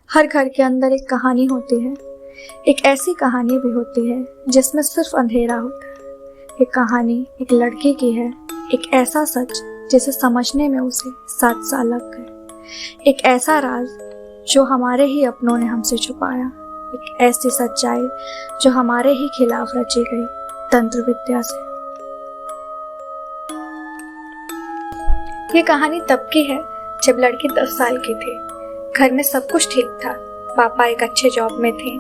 हर घर के अंदर एक कहानी होती है। एक ऐसी कहानी भी होती है जिसमें सिर्फ अंधेरा होता है। एक कहानी एक लड़की की है, एक ऐसा सच जिसे समझने में उसे 7 साल लग गए। एक ऐसा राज जो हमारे ही अपनों ने हमसे छुपाया। एक ऐसी सच्चाई जो हमारे ही खिलाफ रची गई तंत्र विद्या से। ये कहानी तब की है जब लड़की 10 साल की थी। घर में सब कुछ ठीक था। पापा एक अच्छे जॉब में थे,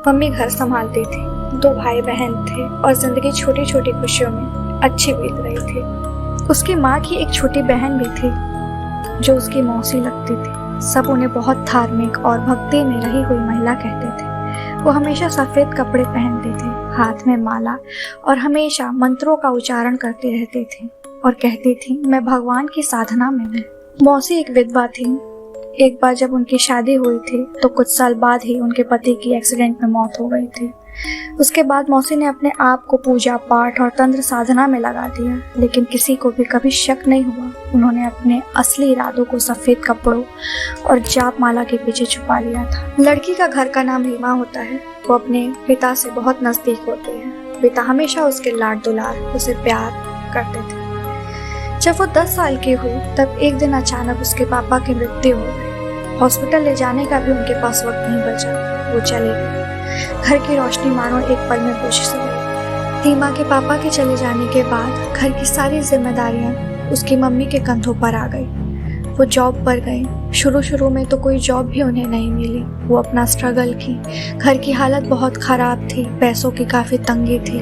मम्मी घर संभालती थी, 2 भाई बहन थे और जिंदगी छोटी छोटी खुशियों में अच्छी बीत रही थी। उसकी माँ की एक छोटी बहन भी थी जो उसकी मौसी लगती थी। सब उन्हें बहुत धार्मिक और भक्ति में रही हुई महिला कहते थे। वो हमेशा सफेद कपड़े पहनते थे, हाथ में माला और हमेशा मंत्रों का उच्चारण करते रहते थे और कहती थी, मैं भगवान की साधना में हूँ। मौसी एक विधवा थी। एक बार जब उनकी शादी हुई थी तो कुछ साल बाद ही उनके पति की एक्सीडेंट में मौत हो गई थी। उसके बाद मौसी ने अपने आप को पूजा पाठ और तंत्र साधना में लगा दिया, लेकिन किसी को भी कभी शक नहीं हुआ। उन्होंने अपने असली इरादों को सफेद कपड़ों और जाप माला के पीछे छुपा लिया था। लड़की का घर का नाम रीमा होता है। वो अपने पिता से बहुत नजदीक होते हैं। पिता हमेशा उसके लाड दुलार उसे प्यार करते थे। जब वो 10 साल की हुई तब एक दिन अचानक उसके पापा की मृत्यु हो गई। हॉस्पिटल ले जाने का भी उनके पास वक्त नहीं बचा। वो चले गए। घर की रोशनी मानो एक पल में बुझ सी गई। रीमा के पापा के चले जाने के बाद घर की सारी जिम्मेदारियां उसकी मम्मी के कंधों पर आ गई। वो जॉब पर गई। शुरू में तो कोई जॉब भी उन्हें नहीं मिली। वो अपना स्ट्रगल की। घर की हालत बहुत खराब थी, पैसों की काफी तंगी थी।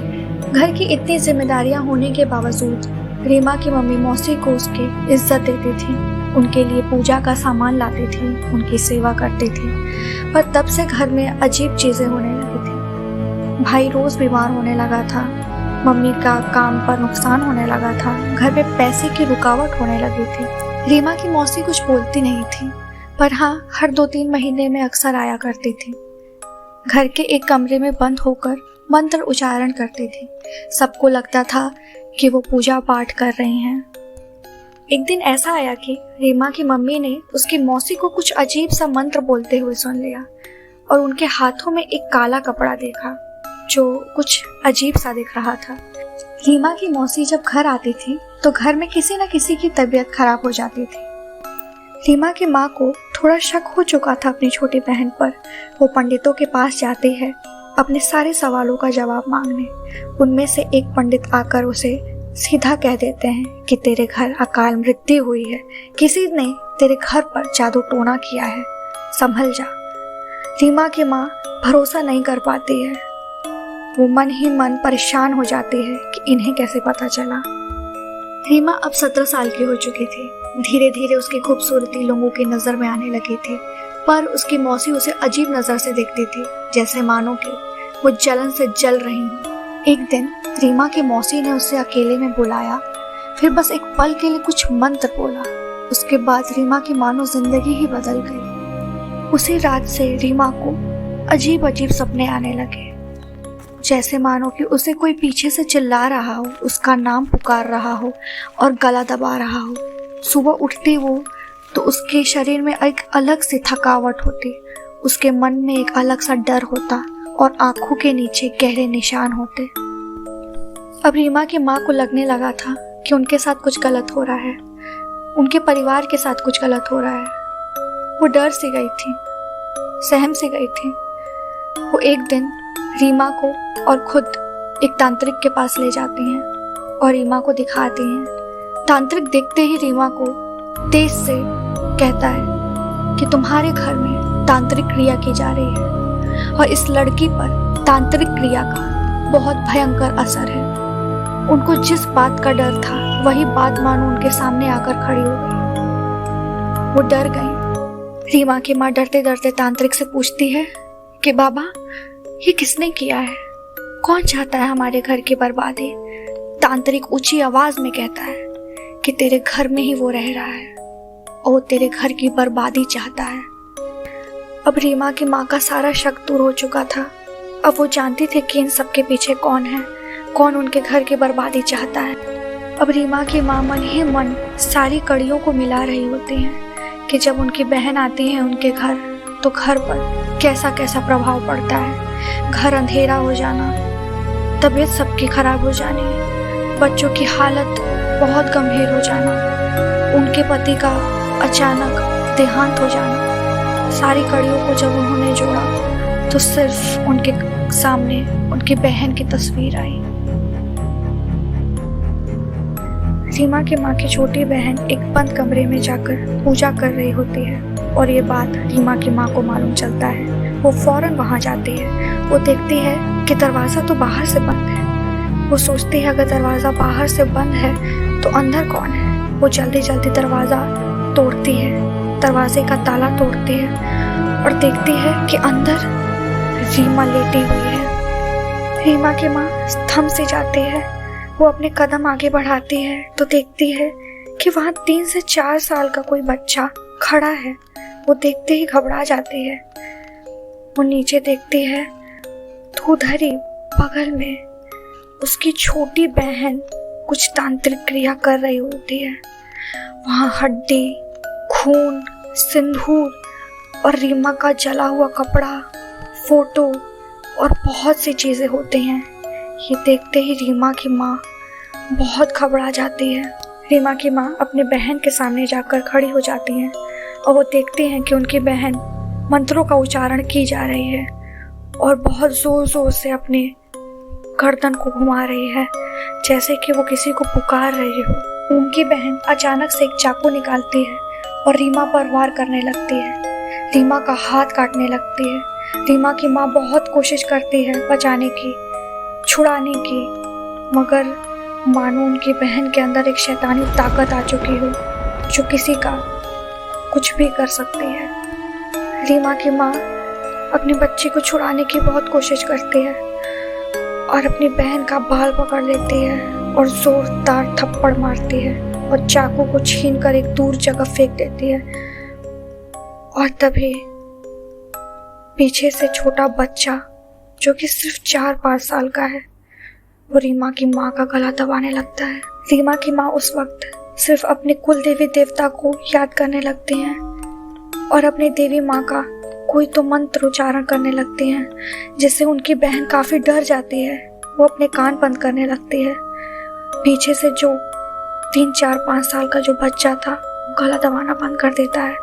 घर की इतनी जिम्मेदारियां होने के बावजूद रीमा की मम्मी मौसी को उसकी इज्जत देती थी, उनके लिए पूजा का सामान लाती थी, उनकी सेवा करती थी। पर तब से घर में अजीब चीजें होने लगी थी। भाई रोज बीमार होने लगा था, मम्मी का काम पर नुकसान होने लगा था, घर में पैसे की रुकावट होने लगी थी। रीमा की मौसी कुछ बोलती नहीं थी, पर हाँ, हर 2-3 महीने में अक्सर आया करती थी। घर के एक कमरे में बंद होकर मंत्र उच्चारण करती थी। सबको लगता था कि वो पूजा पाठ कर रही हैं। एक दिन ऐसा आया कि रीमा की मम्मी ने उसकी मौसी को कुछ अजीब सा मंत्र बोलते हुए सुन लिया और उनके हाथों में एक काला कपड़ा देखा जो कुछ अजीब सा दिख रहा था। रीमा की मौसी जब घर आती थी तो घर में किसी न किसी की तबीयत खराब हो जाती थी। रीमा की माँ को थोड़ा शक हो चुका था अपनी छोटी बहन पर। वो पंडितों के पास जाती है अपने सारे सवालों का जवाब मांगने। उनमें से एक पंडित आकर उसे सीधा कह देते हैं कि तेरे घर अकाल मृत्यु हुई है, किसी ने तेरे घर पर जादू टोना किया है, संभल जा। रीमा की माँ भरोसा नहीं कर पाती है। वो मन ही मन परेशान हो जाती है कि इन्हें कैसे पता चला। रीमा अब 17 साल की हो चुकी थी। धीरे धीरे उसकी खूबसूरती लोगों की नजर में आने लगी थी, पर उसकी मौसी उसे अजीब नजर से देखती थी, जैसे मानो कि वो जलन से जल रही हो। एक दिन रीमा की मौसी ने उसे अकेले में बुलाया, फिर बस एक पल के लिए कुछ मंत्र बोला। उसके बाद रीमा की मानो जिंदगी ही बदल गई। उसी रात से रीमा को अजीब अजीब सपने आने लगे, जैसे मानो कि उसे कोई पीछे से चिल्ला रहा हो, उसका नाम पुकार रहा हो और गला दबा रहा हो। सुबह उठती वो तो उसके शरीर में एक अलग सी थकावट होती, उसके मन में एक अलग सा डर होता और आंखों के नीचे गहरे निशान होते। अब रीमा की माँ को लगने लगा था कि उनके साथ कुछ गलत हो रहा है, उनके परिवार के साथ कुछ गलत हो रहा है। वो डर सी गई थी, सहम सी गई थी। वो एक दिन रीमा को और खुद एक तांत्रिक के पास ले जाती हैं और रीमा को दिखाती हैं। तांत्रिक देखते ही रीमा को तेज से कहता है कि तुम्हारे घर में तांत्रिक क्रिया की जा रही है और इस लड़की पर तांत्रिक क्रिया का बहुत भयंकर असर है। उनको जिस बात का डर था वही बात मानो उनके सामने आकर खड़ी हो गई। वो डर गई। रीमा की माँ डरते डरते तांत्रिक से पूछती है कि बाबा, ये किसने किया है? कौन चाहता है हमारे घर की बर्बादी? तांत्रिक ऊंची आवाज में कहता है कि तेरे घर में ही वो रह रहा है और तेरे घर की बर्बादी चाहता है। अब रीमा की माँ का सारा शक दूर हो चुका था। अब वो जानती थी कि इन सब के पीछे कौन है, कौन उनके घर की बर्बादी चाहता है। अब रीमा की माँ मन ही मन सारी कड़ियों को मिला रही होती हैं कि जब उनकी बहन आती है उनके घर तो घर पर कैसा कैसा प्रभाव पड़ता है। घर अंधेरा हो जाना, तबीयत सबकी खराब हो जानी, बच्चों की हालत बहुत गंभीर हो जाना, उनके पति का अचानक देहांत हो जाना। सारी कड़ियों को जब उन्होंने जोड़ा तो सिर्फ उनके सामने उनकी बहन की तस्वीर आई। रीमा की माँ की छोटी बहन एक बंद कमरे में जाकर पूजा कर रही होती है और ये बात रीमा की माँ को मालूम चलता है। वो फौरन वहाँ जाती है। वो देखती है कि दरवाज़ा तो बाहर से बंद है। वो सोचती है अगर दरवाज़ा बाहर से बंद है तो अंदर कौन है। वो जल्दी जल्दी दरवाज़ा तोड़ती है, दरवाजे का ताला तोड़ती है और देखती है कि अंदर रीमा लेटी हुई है। रीमा की माँ थम सी जाती है। वो अपने कदम आगे बढ़ाती है तो देखती है कि वहाँ 3 से 4 साल का कोई बच्चा खड़ा है। वो देखते ही घबरा जाती है। वो नीचे देखती है तो उधर ही बगल में उसकी छोटी बहन कुछ तांत्रिक क्रिया कर रही होती है। वहाँ हड्डी, खून, सिंदूर और रीमा का जला हुआ कपड़ा, फोटो और बहुत सी चीज़ें होती हैं। ये देखते ही रीमा की माँ बहुत घबरा जाती है। रीमा की माँ अपनी बहन के सामने जाकर खड़ी हो जाती हैं और वो देखती हैं कि उनकी बहन मंत्रों का उच्चारण की जा रही है और बहुत ज़ोर ज़ोर से अपने गर्दन को घुमा रही है, जैसे कि वो किसी को पुकार रही हो। उनकी बहन अचानक से एक चाकू निकालती है और रीमा पर वार करने लगती है। रीमा का हाथ काटने लगती है। रीमा की माँ बहुत कोशिश करती है बचाने की, छुड़ाने की, मगर मानो उनकी बहन के अंदर एक शैतानी ताकत आ चुकी हो जो किसी का कुछ भी कर सकती है। रीमा की माँ अपनी बच्ची को छुड़ाने की बहुत कोशिश करती है और अपनी बहन का बाल पकड़ लेती है और जोरदार थप्पड़ मारती है और चाकू को छीनकर एक दूर जगह फेंक देती है। और तभी पीछे से छोटा बच्चा जो कि सिर्फ 4-5 साल का है, वो रीमा की माँ का गला दबाने लगता है। रीमा की माँ उस वक्त सिर्फ अपने कुल देवी देवता को याद करने लगती हैं और अपनी देवी माँ का कोई तो मंत्र उच्चारण करने लगती हैं, जिससे उनकी बहन काफ़ी डर जाती है। वो अपने कान बंद करने लगती है। पीछे से जो 3-4-5 साल का जो बच्चा था गला दबाना बंद कर देता है।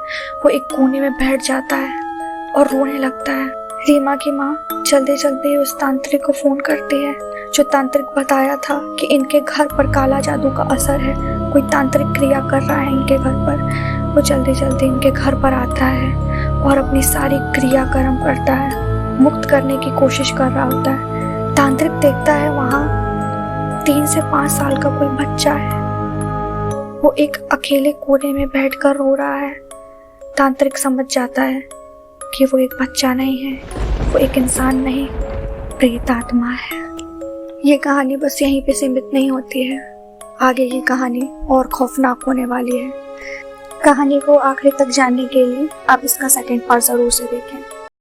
वो एक कोने में बैठ जाता है और रोने लगता है। रीमा की माँ जल्दी जल्दी उस तांत्रिक को फ़ोन करती है जो तांत्रिक बताया था कि इनके घर पर काला जादू का असर है, कोई तांत्रिक क्रिया कर रहा है इनके घर पर। वो जल्दी जल्दी इनके घर पर आता है और अपनी सारी क्रियाक्रम करता है, मुक्त करने की कोशिश कर रहा होता है। तांत्रिक देखता है वहाँ 3 से 5 साल का कोई बच्चा है। वो एक अकेले कोने में बैठकर रो रहा है। तांत्रिक समझ जाता है कि वो एक बच्चा नहीं है, वो एक इंसान नहीं, प्रेत आत्मा है। ये कहानी बस यहीं पे सीमित नहीं होती है, आगे की कहानी और खौफनाक होने वाली है। कहानी को आखिरी तक जानने के लिए आप इसका सेकंड पार्ट ज़रूर से देखें।